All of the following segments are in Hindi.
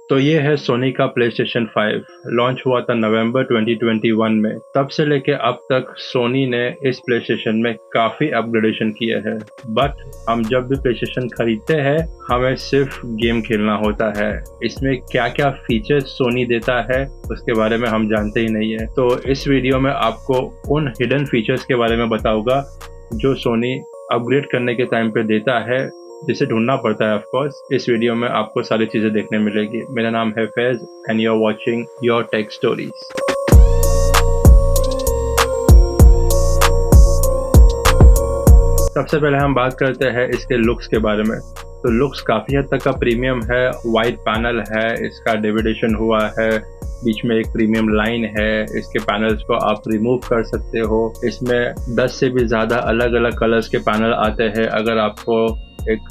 तो ये है सोनी का PlayStation 5। लॉन्च हुआ था नवंबर 2021 में। तब से लेके अब तक सोनी ने इस PlayStation में काफ़ी अपग्रेडेशन किए हैं। बट हम जब भी PlayStation खरीदते हैं हमें सिर्फ गेम खेलना होता है। इसमें क्या क्या फीचर्स सोनी देता है उसके बारे में हम जानते ही नहीं है। तो इस वीडियो में आपको उन हिडन फीचर्स के बारे में बताऊंगा जो सोनी अपग्रेड करने के टाइम पे देता है, जिसे ढूंढना पड़ता है। ऑफ कोर्स इस वीडियो में आपको सारी चीज़ें देखने मिलेगी। मेरा नाम है Faiz and you are watching your tech stories. सबसे पहले हम बात करते हैं इसके लुक्स के बारे में। तो लुक्स काफ़ी हद तक का प्रीमियम है। वाइड पैनल है, इसका डिविडेशन हुआ है, बीच में एक प्रीमियम लाइन है। इसके पैनल्स को आप रिमूव कर सकते हो। इसमें 10 से भी ज़्यादा अलग अलग कलर्स के पैनल आते हैं। अगर आपको एक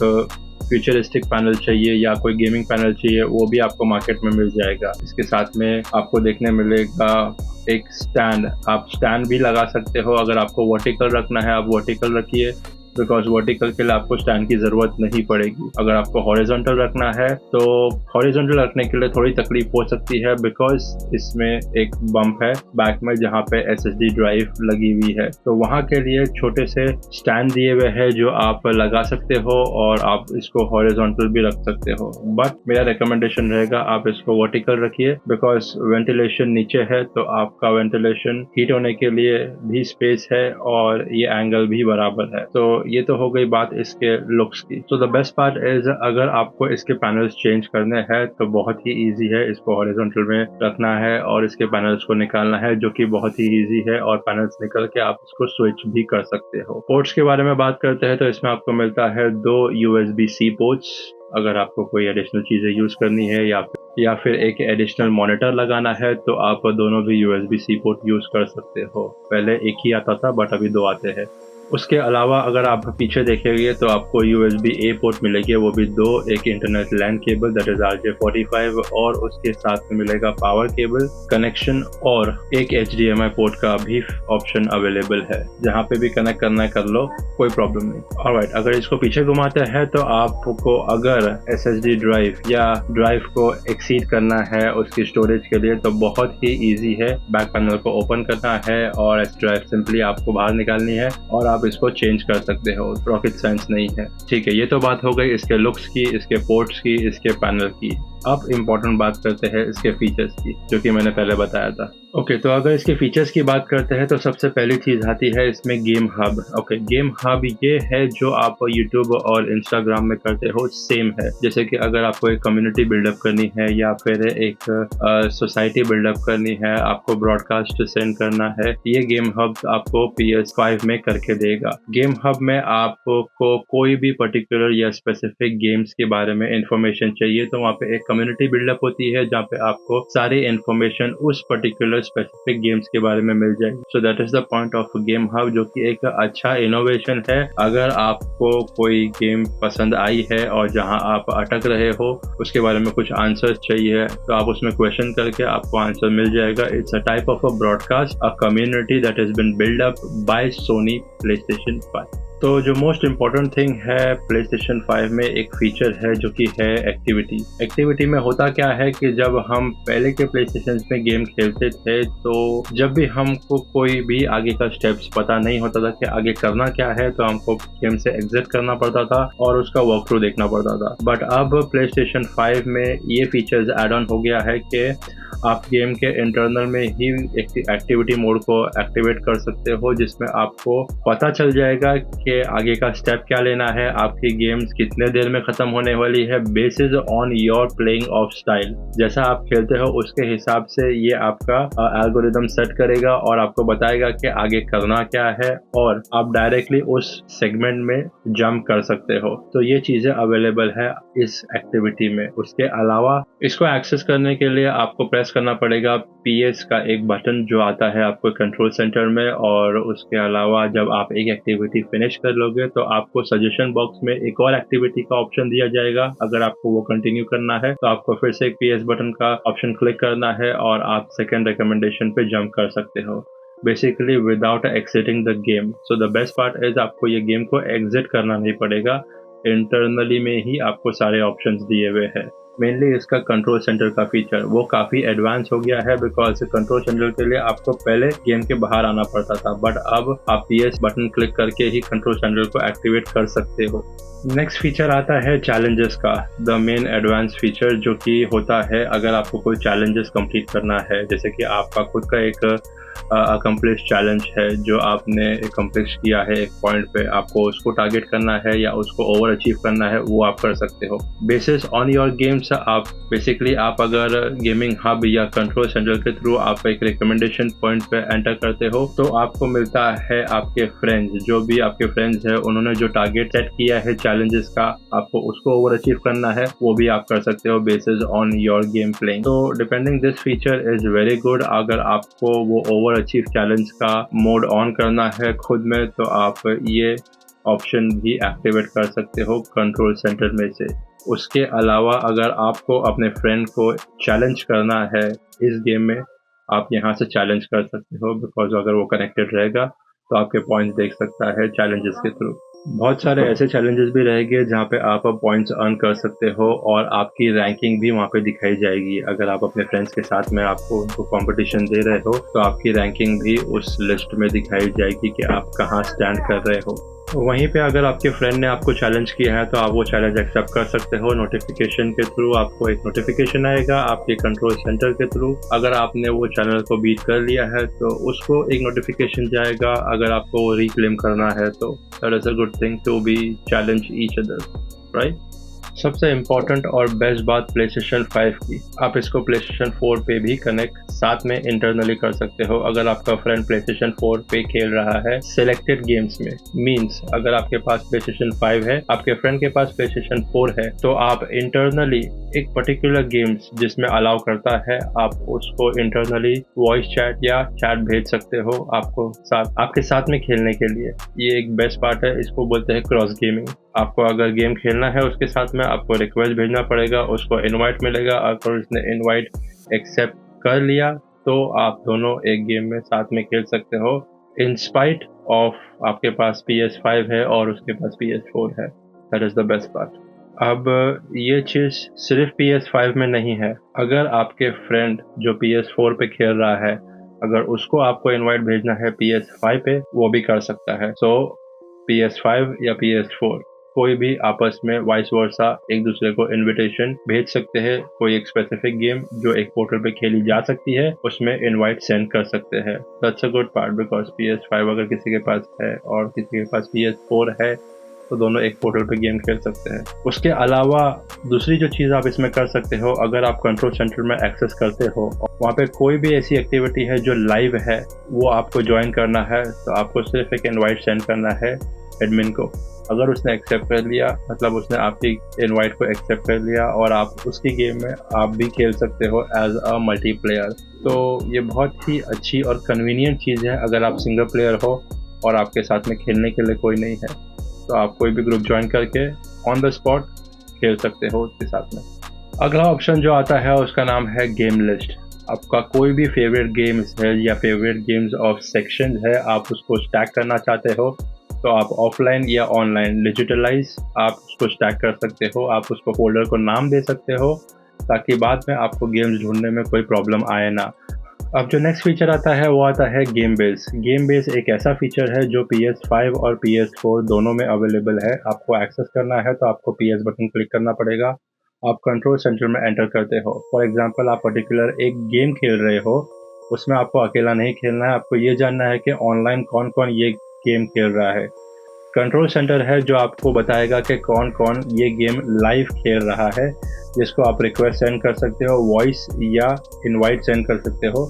फ्यूचरिस्टिक पैनल चाहिए या कोई गेमिंग पैनल चाहिए वो भी आपको मार्केट में मिल जाएगा। इसके साथ में आपको देखने मिलेगा एक स्टैंड। आप स्टैंड भी लगा सकते हो। अगर आपको वर्टिकल रखना है आप वर्टिकल रखिए, बिकॉज वर्टिकल के लिए आपको स्टैंड की ज़रूरत नहीं पड़ेगी। अगर आपको हॉरिजॉन्टल रखना है तो हॉरिजॉन्टल रखने के लिए थोड़ी तकलीफ हो सकती है, बिकॉज इसमें एक बम्प है बैक में जहाँ पे SSD ड्राइव लगी हुई है। तो वहाँ के लिए छोटे से स्टैंड दिए हुए हैं जो आप लगा सकते हो और आप इसको हॉरिजॉन्टल भी रख सकते हो। बट मेरा रिकमेंडेशन रहेगा आप इसको वर्टिकल रखिए, बिकॉज वेंटिलेशन नीचे है तो आपका वेंटिलेशन हीट होने के लिए भी स्पेस है और ये एंगल भी बराबर है। तो ये तो हो गई बात इसके लुक्स की। तो द बेस्ट पार्ट इज अगर आपको इसके पैनल्स चेंज करने हैं तो बहुत ही इजी है। इसको हॉरिजॉन्टल में रखना है और इसके पैनल्स को निकालना है, जो कि बहुत ही इजी है। और पैनल्स निकल के आप इसको स्विच भी कर सकते हो। पोर्ट्स के बारे में बात करते हैं तो इसमें आपको मिलता है 2 USB-C पोर्ट्स। अगर आपको कोई एडिशनल चीज़ें यूज़ करनी है या फिर एक एडिशनल मॉनिटर लगाना है तो आप दोनों भी USB-C पोर्ट यूज़ कर सकते हो। पहले एक ही आता था बट अभी 2 आते हैं। उसके अलावा अगर आप पीछे देखेंगे तो आपको USB-A पोर्ट मिलेगी, वो भी 2। एक internet LAN cable that is RJ45 और उसके साथ में मिलेगा पावर केबल कनेक्शन और एक HDMI पोर्ट का भी ऑप्शन अवेलेबल है। जहाँ पे भी कनेक्ट करना है कर लो, कोई प्रॉब्लम नहीं। ऑलराइट, अगर इसको पीछे घुमाते हैं तो आपको अगर SSD ड्राइव या ड्राइव को एक्सीड करना है उसकी स्टोरेज के लिए तो बहुत ही ईजी है। बैक पैनल को ओपन करना है और एस ड्राइव सिंपली आपको बाहर निकालनी है और आप इसको चेंज कर सकते हो। रॉकेट साइंस नहीं है। ठीक है, ये तो बात हो गई इसके लुक्स की, इसके पोर्ट्स की, इसके पैनल की। अब इम्पोर्टेंट बात करते हैं इसके फीचर्स की, जो कि मैंने पहले बताया था। ओके, तो अगर इसके फीचर्स की बात करते हैं तो सबसे पहली चीज़ आती है इसमें game hub. Okay, game hub ये है जो आप यूट्यूब और इंस्टाग्राम में करते हो, सेम है। जैसे कि अगर आपको एक कम्युनिटी बिल्डअप करनी है या फिर एक सोसाइटी बिल्डअप करनी है, आपको ब्रॉडकास्ट सेंड करना है, ये गेम हब आपको PS5 में करके देगा। गेम हब में आपको कोई भी पर्टिकुलर या स्पेसिफिक गेम्स के बारे में इंफॉर्मेशन चाहिए तो वहाँ पे एक कम्युनिटी बिल्डअप होती है जहाँ पे आपको सारी इंफॉर्मेशन उस पर्टिकुलर स्पेसिफिक गेम्स के बारे में मिल जाएगी। So that is the point of game hub, जो कि एक अच्छा इनोवेशन है। अगर आपको कोई गेम पसंद आई है और जहाँ आप अटक रहे हो उसके बारे में कुछ आंसर चाहिए तो आप उसमें क्वेश्चन करके आपको आंसर मिल जाएगा। It's a type of a broadcast, a community that has been build up by Sony PlayStation 5। तो जो मोस्ट इम्पॉर्टेंट थिंग है PlayStation 5 में एक फीचर है जो कि है एक्टिविटी। एक्टिविटी में होता क्या है कि जब हम पहले के PlayStation में गेम खेलते थे तो जब भी हमको कोई भी आगे का स्टेप्स पता नहीं होता था कि आगे करना क्या है तो हमको गेम से एग्जिट करना पड़ता था और उसका वॉक थ्रू देखना पड़ता था। बट अब PlayStation 5 में ये फीचर्स एड ऑन हो गया है कि आप गेम के इंटरनल में ही एक्टिविटी मोड को एक्टिवेट कर सकते हो, जिसमें आपको पता चल जाएगा कि आगे का स्टेप क्या लेना है, आपकी गेम्स कितने देर में ख़त्म होने वाली है, basis on your playing of style. जैसा आप खेलते हो उसके हिसाब से ये आपका एल्गोरिदम सेट करेगा और आपको बताएगा कि आगे करना क्या है और आप डायरेक्टली उस सेगमेंट में जंप कर सकते हो। तो ये चीज़ें अवेलेबल है इस एक्टिविटी में। उसके अलावा इसको एक्सेस करने के लिए आपको प्रेस करना पड़ेगा PS का एक बटन जो आता है आपको कंट्रोल सेंटर में, और उसके अलावा जब आप एक एक्टिविटी फिनिश कर लोगे तो आपको सजेशन बॉक्स में एक और एक्टिविटी का ऑप्शन दिया जाएगा। अगर आपको वो कंटिन्यू करना है तो आपको फिर से एक PS बटन का ऑप्शन क्लिक करना है और आप सेकेंड रिकमेंडेशन पे जंप कर सकते हो, basically without exiting the game. So the best part is आपको ये गेम को एग्जिट करना नहीं पड़ेगा, इंटरनली में ही आपको सारे ऑप्शंस दिए हुए हैं। मेनली इसका कंट्रोल सेंटर का फीचर वो काफ़ी एडवांस हो गया है, बिकॉज कंट्रोल सेंटर के लिए आपको पहले गेम के बाहर आना पड़ता था, बट अब आप PS बटन क्लिक करके ही कंट्रोल सेंटर को एक्टिवेट कर सकते हो। नेक्स्ट फीचर आता है चैलेंजेस का, द मेन एडवांस फीचर जो कि होता है अगर आपको कोई चैलेंजेस कंप्लीट करना है, जैसे कि आपका खुद का एक अकम्प्लिश चैलेंज है जो आपने अकम्प्लिश किया है एक पॉइंट पे, आपको उसको टारगेट करना है या उसको ओवर अचीव करना है, वो आप कर सकते हो बेसिस ऑन योर गेम्स। आप बेसिकली आप अगर गेमिंग हब या कंट्रोल सेंटर के थ्रू आप एक रिकमेंडेशन पॉइंट पे एंटर करते हो तो आपको मिलता है आपके फ्रेंड्स, जो भी आपके फ्रेंड्स है उन्होंने जो टारगेट सेट किया है चैलेंजेस का, आपको उसको ओवर अचीव करना है, वो भी आप कर सकते हो basis on your game playing. तो depending this feature is very good. अगर आपको वो ओवर अचीव चैलेंज का मोड ऑन करना है खुद में तो आप ये ऑप्शन भी एक्टिवेट कर सकते हो कंट्रोल सेंटर में से। उसके अलावा अगर आपको अपने फ्रेंड को चैलेंज करना है इस गेम में, आप यहाँ से चैलेंज कर सकते हो, बिकॉज अगर वो कनेक्टेड रहेगा तो आपके पॉइंट्स देख सकता है चैलेंजेस के थ्रू। बहुत सारे ऐसे चैलेंजेस भी रहेंगे जहाँ पे आप पॉइंट्स अर्न कर सकते हो और आपकी रैंकिंग भी वहाँ पे दिखाई जाएगी। अगर आप अपने फ्रेंड्स के साथ में आपको उनको कंपटीशन दे रहे हो तो आपकी रैंकिंग भी उस लिस्ट में दिखाई जाएगी कि आप कहाँ स्टैंड कर रहे हो। वहीं पे अगर आपके फ्रेंड ने आपको चैलेंज किया है तो आप वो चैलेंज एक्सेप्ट कर सकते हो नोटिफिकेशन के थ्रू। आपको एक नोटिफिकेशन आएगा आपके कंट्रोल सेंटर के थ्रू। अगर आपने वो चैनल को बीट कर लिया है तो उसको एक नोटिफिकेशन जाएगा। अगर आपको वो रिक्लेम करना है तो that is a good thing to be challenge each other, right. सबसे इम्पॉर्टेंट और बेस्ट बात PlayStation 5 की, आप इसको PlayStation 4 पे भी कनेक्ट साथ में इंटरनली कर सकते हो। अगर आपका फ्रेंड PlayStation 4 पे खेल रहा है सिलेक्टेड गेम्स में, मींस अगर आपके पास PlayStation 5 है, आपके फ्रेंड के पास PlayStation 4 है, तो आप इंटरनली एक पर्टिकुलर गेम्स जिसमें अलाउ करता है आप उसको इंटरनली वॉइस चैट या चैट भेज सकते हो आपके साथ में खेलने के लिए। ये एक बेस्ट पार्ट है, इसको बोलते हैं क्रॉस गेमिंग। आपको अगर गेम खेलना है उसके साथ में आपको रिक्वेस्ट भेजना पड़ेगा, उसको इनवाइट मिलेगा। अगर उसने इनवाइट एक्सेप्ट कर लिया तो आप दोनों एक गेम में साथ में खेल सकते हो इन स्पाइट ऑफ आपके पास PS5 है और उसके पास PS4 है। That is the best part. अब ये चीज़ सिर्फ PS5 में नहीं है, अगर आपके फ्रेंड जो PS4 पे खेल रहा है अगर उसको आपको इनवाइट भेजना है PS5 पे, वो भी कर सकता है। सो PS5 या PS4 कोई भी आपस में वाइस वर्सा एक दूसरे को इनविटेशन भेज सकते हैं। कोई एक स्पेसिफिक गेम जो एक पोर्टल पे खेली जा सकती है उसमें इनवाइट सेंड कर सकते हैं। That's a good part, because PS5 अगर किसी के पास है और किसी के पास PS4 है तो दोनों एक पोर्टल पे गेम खेल सकते हैं। उसके अलावा दूसरी जो चीज़ आप इसमें कर सकते हो, अगर आप कंट्रोल सेंटर में एक्सेस करते हो वहाँ पे कोई भी ऐसी एक्टिविटी है जो लाइव है वो आपको ज्वाइन करना है तो आपको सिर्फ एक इनवाइट सेंड करना है एडमिन को। अगर उसने एक्सेप्ट कर लिया मतलब उसने आपकी इनवाइट को एक्सेप्ट कर लिया और आप उसकी गेम में आप भी खेल सकते हो एज अ मल्टीप्लेयर। तो ये बहुत ही अच्छी और कन्वीनियंट चीज़ है अगर आप सिंगल प्लेयर हो और आपके साथ में खेलने के लिए कोई नहीं है तो आप कोई भी ग्रुप ज्वाइन करके ऑन द स्पॉट खेल सकते हो उसके साथ में। अगला ऑप्शन जो आता है उसका नाम है गेम लिस्ट। आपका कोई भी फेवरेट गेम्स है या फेवरेट गेम्स ऑफ सेक्शन है, आप उसको स्टैक करना चाहते हो तो आप ऑफलाइन या ऑनलाइन डिजिटलाइज आप उसको स्टैक कर सकते हो। आप उसको फोल्डर को नाम दे सकते हो ताकि बाद में आपको गेम्स ढूंढने में कोई प्रॉब्लम आए ना। अब जो नेक्स्ट फीचर आता है वो आता है गेम बेस। गेम बेस एक ऐसा फीचर है जो PS5 और PS4 दोनों में अवेलेबल है। आपको एक्सेस करना है तो आपको PS बटन क्लिक करना पड़ेगा। आप कंट्रोल सेंटर में एंटर करते हो। फॉर एग्जांपल आप पर्टिकुलर एक गेम खेल रहे हो, उसमें आपको अकेला नहीं खेलना है, आपको ये जानना है कि ऑनलाइन कौन कौन ये गेम खेल रहा है। कंट्रोल सेंटर है जो आपको बताएगा कि कौन कौन ये गेम लाइव खेल रहा है, जिसको आप रिक्वेस्ट सेंड कर सकते हो, वॉइस या इनवाइट सेंड कर सकते हो।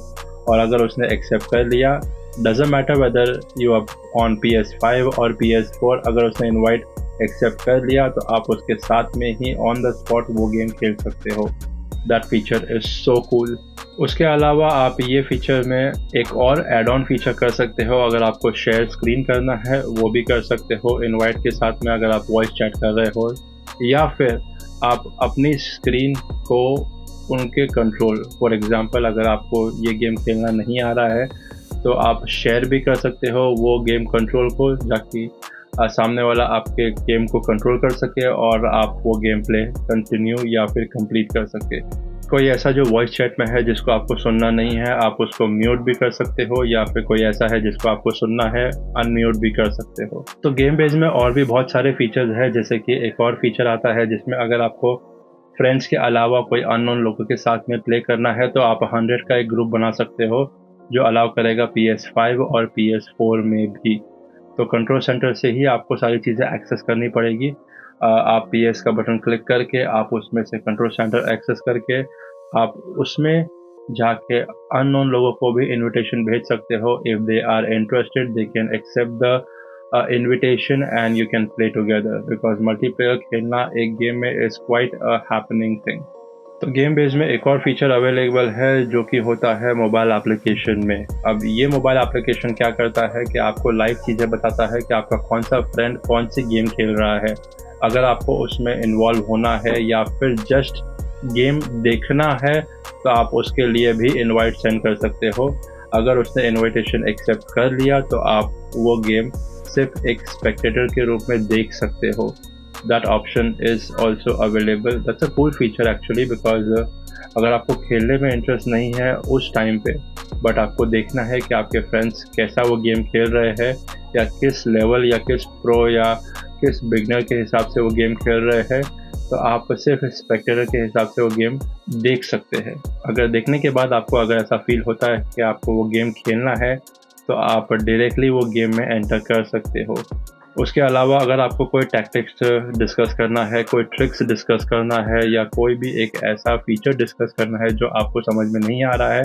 और अगर उसने एक्सेप्ट कर लिया, doesn't matter whether you are on PS5 और PS4, अगर उसने इनवाइट एक्सेप्ट कर लिया तो आप उसके साथ में ही ऑन द स्पॉट वो गेम खेल सकते हो। That feature is so cool. उसके अलावा आप ये फीचर में एक और एड ऑन फीचर कर सकते हो। अगर आपको शेयर स्क्रीन करना है वो भी कर सकते हो इनवाइट के साथ में, अगर आप वॉइस चैट कर रहे हो, या फिर आप अपनी स्क्रीन को उनके कंट्रोल, फॉर एग्जांपल अगर आपको ये गेम खेलना नहीं आ रहा है तो आप शेयर भी कर सकते हो वो गेम कंट्रोल को, ताकि सामने वाला आपके गेम को कंट्रोल कर सके और आप वो गेम प्ले कंटिन्यू या फिर कंप्लीट कर सके। कोई ऐसा जो वॉइस चैट में है जिसको आपको सुनना नहीं है, आप उसको म्यूट भी कर सकते हो, या फिर कोई ऐसा है जिसको आपको सुनना है, अनम्यूट भी कर सकते हो। तो गेम बेस में और भी बहुत सारे फीचर्स हैं, जैसे कि एक और फीचर आता है जिसमें अगर आपको फ्रेंड्स के अलावा कोई अननोन लोगों के साथ में प्ले करना है तो आप 100 का एक ग्रुप बना सकते हो, जो अलाउ करेगा PS5 और PS4 में भी। तो कंट्रोल सेंटर से ही आपको सारी चीज़ें एक्सेस करनी पड़ेगी। आप PS का बटन क्लिक करके आप उसमें से कंट्रोल सेंटर एक्सेस करके आप उसमें जाके अननोन लोगों को भी इनविटेशन भेज सकते हो। If they are interested they can accept the invitation and you can play together, because multiplayer खेलना एक गेम में is quite a happening thing. तो गेम बेस में एक और फीचर अवेलेबल है जो कि होता है मोबाइल एप्लीकेशन में। अब ये मोबाइल एप्लीकेशन क्या करता है कि आपको लाइव चीज़ें बताता है कि आपका कौन सा फ्रेंड कौन सी गेम खेल रहा है। अगर आपको उसमें इन्वॉल्व होना है या फिर जस्ट गेम देखना है तो आप उसके लिए भी इनवाइट सेंड कर सकते हो। अगर उसने इनविटेशन एक्सेप्ट कर लिया तो आप वो गेम सिर्फ एक स्पेक्टेटर के रूप में देख सकते हो। That option is also available. That's a cool feature actually, because अगर आपको खेलने में इंटरेस्ट नहीं है उस टाइम पे, बट आपको देखना है कि आपके फ्रेंड्स कैसा वो गेम खेल रहे हैं, या किस लेवल या किस प्रो या किस बिगनर के हिसाब से वो गेम खेल रहे हैं, तो आप सिर्फ स्पेक्टेटर के हिसाब से वो गेम देख सकते हैं। अगर देखने के बाद आपको अगर ऐसा फील होता है कि आपको वो गेम खेलना है तो आप डायरेक्टली वो गेम में एंटर कर सकते हो। उसके अलावा अगर आपको कोई टैक्टिक्स डिस्कस करना है, कोई ट्रिक्स डिस्कस करना है, या कोई भी एक ऐसा फीचर डिस्कस करना है जो आपको समझ में नहीं आ रहा है,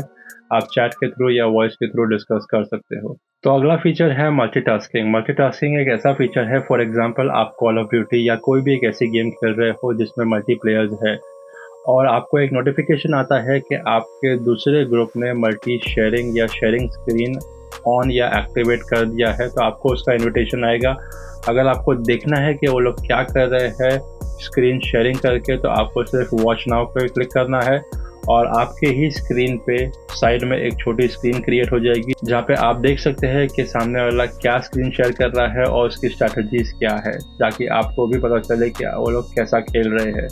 आप चैट के थ्रू या वॉइस के थ्रू डिस्कस कर सकते हो। तो अगला फीचर है मल्टीटास्किंग। मल्टीटास्किंग एक ऐसा फीचर है, फॉर एग्जांपल आप कॉल ऑफ ड्यूटी या कोई भी एक ऐसी गेम खेल रहे हो जिसमें मल्टीप्लेयर्स है, और आपको एक नोटिफिकेशन आता है कि आपके दूसरे ग्रुप ने मल्टी शेयरिंग या शेयरिंग स्क्रीन ऑन या एक्टिवेट कर दिया है, तो आपको उसका इनविटेशन आएगा। अगर आपको देखना है कि वो लोग क्या कर रहे हैं स्क्रीन शेयरिंग करके, तो आपको सिर्फ वॉच नाउ पे क्लिक करना है और आपके ही स्क्रीन पे साइड में एक छोटी स्क्रीन क्रिएट हो जाएगी जहाँ पे आप देख सकते हैं कि सामने वाला क्या स्क्रीन शेयर कर रहा है और उसकी स्ट्रैटेजीज क्या है, ताकि आपको भी पता चले कि वो लोग कैसा खेल रहे हैं।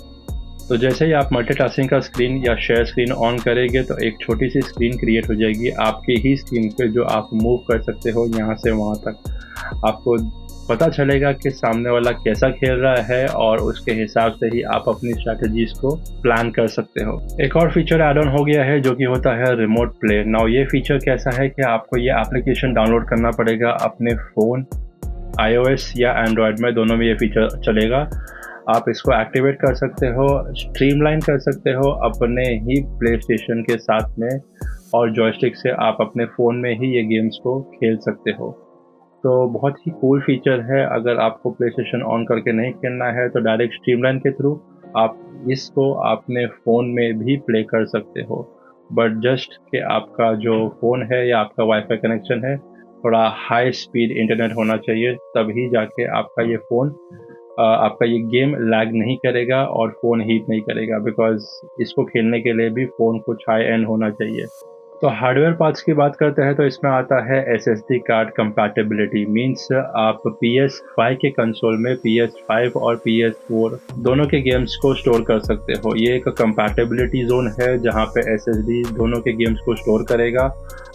तो जैसे ही आप मल्टीटास्किंग का स्क्रीन या शेयर स्क्रीन ऑन करेंगे तो एक छोटी सी स्क्रीन क्रिएट हो जाएगी आपके ही स्क्रीन पे, जो आप मूव कर सकते हो यहाँ से वहाँ तक। आपको पता चलेगा कि सामने वाला कैसा खेल रहा है और उसके हिसाब से ही आप अपनी स्ट्रैटेजीज को प्लान कर सकते हो। एक और फीचर ऐड ऑन हो गया है जो कि होता है रिमोट प्ले। नाउ ये फीचर कैसा है कि आपको ये एप्लीकेशन डाउनलोड करना पड़ेगा अपने फ़ोन, iOS या एंड्रॉयड में, दोनों में ये फीचर चलेगा। आप इसको एक्टिवेट कर सकते हो, स्ट्रीमलाइन कर सकते हो अपने ही प्ले स्टेशन के साथ में, और जॉयस्टिक से आप अपने फ़ोन में ही ये गेम्स को खेल सकते हो। तो बहुत ही कूल फीचर है। अगर आपको प्ले स्टेशन ऑन करके नहीं खेलना है तो डायरेक्ट स्ट्रीमलाइन के थ्रू आप इसको अपने फ़ोन में भी प्ले कर सकते हो, बट जस्ट कि आपका जो फ़ोन है या आपका वाईफाई कनेक्शन है थोड़ा हाई स्पीड इंटरनेट होना चाहिए, तभी जाके आपका ये फ़ोन आपका ये गेम लैग नहीं करेगा और फ़ोन हीट नहीं करेगा, बिकॉज़ इसको खेलने के लिए भी फ़ोन कुछ हाई एंड होना चाहिए। तो हार्डवेयर पार्ट्स की बात करते हैं तो इसमें आता है SSD कार्ड कंपैटिबिलिटी। मींस आप PS5 के कंसोल में PS5 और PS4 दोनों के गेम्स को स्टोर कर सकते हो। ये एक कंपैटिबिलिटी जोन है जहाँ पे SSD दोनों के गेम्स को स्टोर करेगा।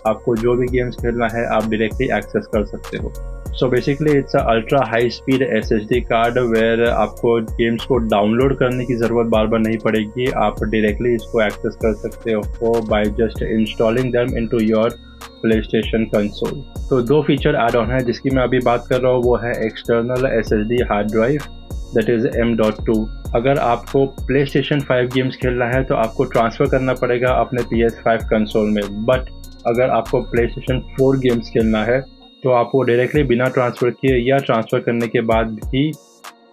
आपको जो भी गेम्स खेलना है आप डायरेक्टली एक्सेस कर सकते हो। So basically it's a ultra high speed SSD card where आपको गेम्स को डाउनलोड करने की ज़रूरत बार बार नहीं पड़ेगी। आप डायरेक्टली इसको एक्सेस कर सकते हो by just installing them into your PlayStation console. तो दो फीचर ऐड ऑन है जिसकी मैं अभी बात कर रहा हूँ, वो है external SSD hard drive, that is M.2। अगर आपको प्लेस्टेशन 5 गेम्स खेलना है तो आपको ट्रांसफ़र करना पड़ेगा अपने PS5 कंसोल में, बट अगर आपको प्लेस्टेशन 4 गेम्स खेलना है तो आप वो डायरेक्टली बिना ट्रांसफ़र किए या ट्रांसफ़र करने के बाद भी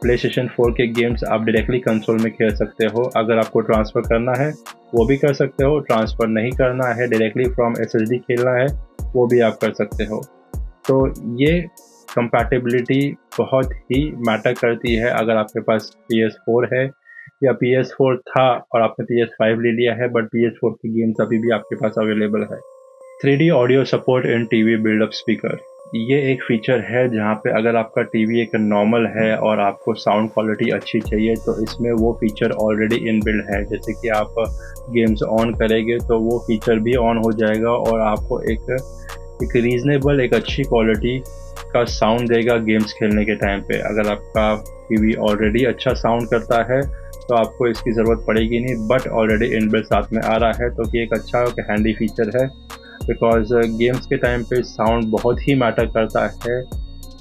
प्लेस्टेशन 4 के गेम्स आप डायरेक्टली कंसोल में खेल सकते हो। अगर आपको ट्रांसफ़र करना है वो भी कर सकते हो, ट्रांसफ़र नहीं करना है डायरेक्टली फ्रॉम SSD खेलना है वो भी आप कर सकते हो। तो ये कंपैटिबिलिटी बहुत ही मैटर करती है। अगर आपके पास PS4 है या PS4 था और आपने PS5 ले लिया है, बट PS4 की गेम्स अभी भी आपके पास अवेलेबल है। 3D audio support in TV build up speaker. ये एक फ़ीचर है जहाँ पे अगर आपका टीवी एक नॉर्मल है और आपको साउंड क्वालिटी अच्छी चाहिए तो इसमें वो फ़ीचर ऑलरेडी इनबिल्ट है। जैसे कि आप गेम्स ऑन करेंगे तो वो फ़ीचर भी ऑन हो जाएगा और आपको एक रीज़नेबल एक अच्छी क्वालिटी का साउंड देगा गेम्स खेलने के टाइम पे। अगर आपका टीवी ऑलरेडी अच्छा साउंड करता है तो आपको इसकी ज़रूरत पड़ेगी नहीं, बट ऑलरेडी इनबिल्ट साथ में आ रहा है तो ये एक अच्छा एक हैंडी फ़ीचर है। बिकॉज़ गेम्स के टाइम पे साउंड बहुत ही मैटर करता है,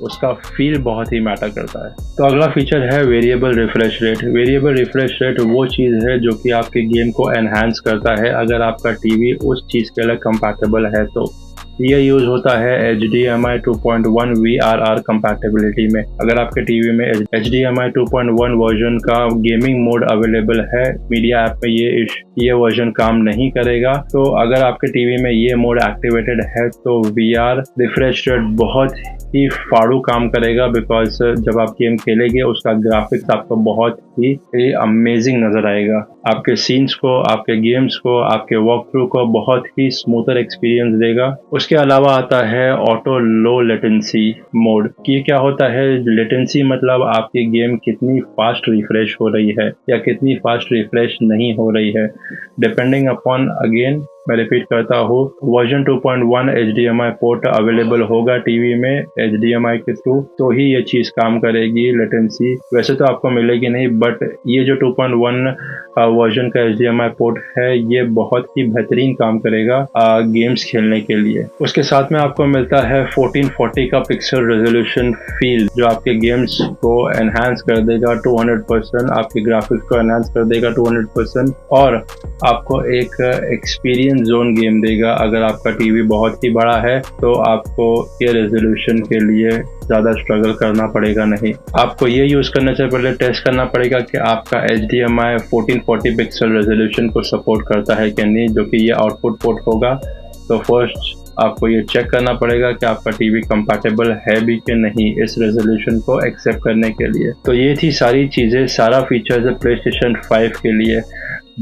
उसका फ़ील बहुत ही मैटर करता है। तो अगला फ़ीचर है variable refresh rate. Variable refresh rate वो चीज़ है जो कि आपके गेम को एनहांस करता है अगर आपका टीवी उस चीज़ के लिए कंपैटिबल है तो। ये यूज़ होता है HDMI 2.1 VRR कंपैटिबिलिटी में। अगर आपके टीवी में HDMI 2.1 वर्जन का गेमिंग मोड अवेलेबल है, मीडिया ऐप में ये वर्जन काम नहीं करेगा, तो अगर आपके टीवी में ये मोड एक्टिवेटेड है तो VR रिफ्रेश रेट बहुत ही फाड़ू काम करेगा। बिकॉज जब आप गेम खेलेंगे उसका ग्राफिक्स आपको बहुत ही अमेजिंग नज़र आएगा। आपके सीन्स को, आपके गेम्स को, आपके वॉक थ्रू को बहुत ही स्मूथर एक्सपीरियंस देगा। उसके अलावा आता है ऑटो लो लेटेंसी मोड। ये क्या होता है? लेटेंसी मतलब आपकी गेम कितनी फास्ट रिफ्रेश हो रही है या कितनी फास्ट रिफ्रेश नहीं हो रही है, डिपेंडिंग अपॉन, अगेन मैं रिपीट करता हूँ, वर्जन 2.1 HDMI पोर्ट अवेलेबल होगा टीवी में HDMI के थ्रू तो ही ये चीज़ काम करेगी। लेटेंसी वैसे तो आपको मिलेगी नहीं, बट ये जो 2.1 वर्जन का HDMI पोर्ट है ये बहुत ही बेहतरीन काम करेगा गेम्स खेलने के लिए। उसके साथ में आपको मिलता है 1440 का पिक्सल रेजोल्यूशन फील्ड जो आपके गेम्स को एनहांस कर देगा 200%, आपके ग्राफिक्स को एनहांस कर देगा 200% और आपको एक एक्सपीरियंस जोन गेम देगा। अगर आपका टीवी बहुत ही बड़ा है तो आपको ये रेजोल्यूशन के लिए ज़्यादा स्ट्रगल करना पड़ेगा नहीं। आपको ये यूज़ करने से पहले टेस्ट करना पड़ेगा कि आपका HDMI 1440 पिक्सल रेजोल्यूशन को सपोर्ट करता है कि नहीं, जो कि ये आउटपुट पोर्ट होगा। तो फर्स्ट आपको ये चेक करना पड़ेगा कि आपका टीवी कंपैटिबल है भी कि नहीं इस रेजोल्यूशन को एक्सेप्ट करने के लिए। तो ये थी सारी चीज़ें, सारा फीचर्स है PlayStation 5 के लिए।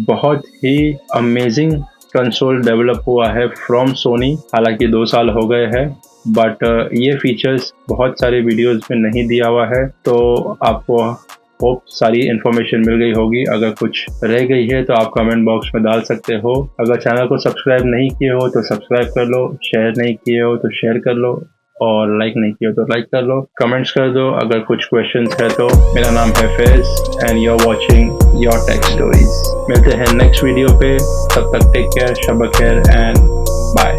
बहुत ही अमेजिंग कंसोल डेवलप हुआ है फ्रॉम सोनी। हालांकि 2 साल हो गए हैं, बट ये फीचर्स बहुत सारे वीडियोस में नहीं दिया हुआ है, तो आपको होप सारी इन्फॉर्मेशन मिल गई होगी। अगर कुछ रह गई है तो आप कमेंट बॉक्स में डाल सकते हो। अगर चैनल को सब्सक्राइब नहीं किए हो तो सब्सक्राइब कर लो, शेयर नहीं किए हो तो शेयर कर लो और लाइक नहीं किया तो लाइक कर लो, कमेंट्स कर दो अगर कुछ क्वेश्चंस है तो। मेरा नाम है Faiz and you are watching your tech stories. मिलते हैं नेक्स्ट वीडियो पे, तब तक टेक केयर, शब खैर एंड बाय।